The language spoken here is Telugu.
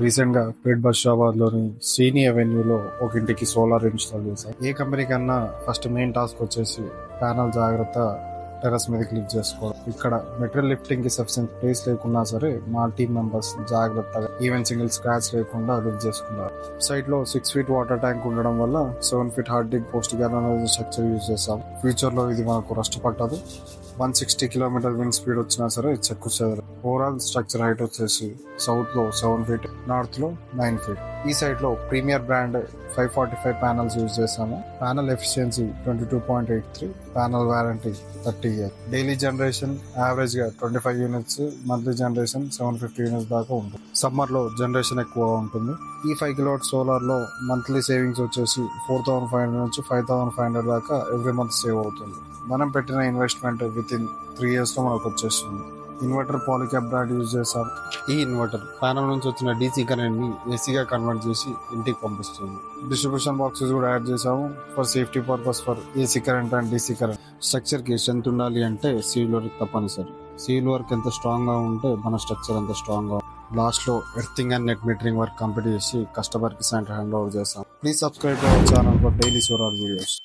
రీసెంట్ గా పేట్ బషాబాద్ లోని శ్రీని అవెన్యూలో ఒక ఇంటికి సోలార్ ఇన్స్టాల్ చేశాం. ఏ కంపెనీ కన్నా ఫస్ట్ మెయిన్ టాస్క్ వచ్చేసి ప్యానల్ జాగ్రత్త టెర్రస్ మీదకి లిఫ్ట్ చేసుకోవడం. ఇక్కడ మెటీరియల్ లిఫ్టింగ్ కి సఫిషియెంట్ ప్లేస్ లేకున్నా సరే మా టీమ్ మెంబర్స్ జాగ్రత్తగా ఈవెన్ సింగిల్ స్క్రాచ్ లేకుండా లిఫ్ట్ చేసుకున్నారు. సైట్ లో 6 feet వాటర్ ట్యాంక్ ఉండడం వల్ల 7 feet హార్డ్ డిగ్ పోస్ట్ గ్యాలనైజ్డ్ స్ట్రక్చర్ యూజ్ చేసాం. ఫ్యూచర్ లో ఇది మనకు రస్ట్ పట్టదు. 160 kilometer విండ్ స్పీడ్ వచ్చినా సరే చెక్కు చెదరు. ఓవరాల్ స్ట్రక్చర్ హైట్ వచ్చేసి సౌత్ లో 7 feet, నార్త్ లో 9 feet. ఈ సైట్ లో ప్రీమియర్ బ్రాండ్ 545 ప్యానల్స్ యూజ్ చేసాము. Panel efficiency 22.83, panel warranty 30 years. Daily generation average గా 25 units, మంత్లీ జనరేషన్ 750 units దాకా ఉంటుంది. సమ్మర్ లో జనరేషన్ ఎక్కువ ఉంటుంది. ఈ 5 kilowatt సోలార్ లో మంత్లీ సేవింగ్స్ వచ్చేసి 4,500 నుంచి 5,500 దాకా ఎవ్రీ మంత్ సేవ్ అవుతుంది. మనం పెట్టిన ఇన్వెస్ట్మెంట్ విత్ ఇన్ 3 years లో మనకు వచ్చేస్తుంది. ఇన్వర్టర్ పాలిక్యాప్ బ్రాండ్ యూజ్ చేస్తాం. ఈ ఇన్వర్టర్ ప్యానల్ నుంచి వచ్చిన డీసీ కరెంట్ ని ఏసీగా కన్వర్ట్ చేసి ఇంటికి పంపిస్తుంది. డిస్ట్రిబ్యూషన్ బాక్సెస్ కూడా యాడ్ చేసాము for safety purpose for AC current and DC current. Structure కి స్ట్రెంత్ ఉండాలి అంటే సివిల్ వర్క్ తప్పనిసరి. సివిల్ వర్క్ ఎంత స్ట్రాంగ్ గా ఉంటే మన స్ట్రక్చర్ అంత స్ట్రాంగ్ గా. లాస్ట్ లో earthing and net metering work complete చేసి కస్టమర్ కి సెంటర్ హ్యాండ్ ఓవర్ చేస్తాం. Please subscribe to our channel for daily solar videos.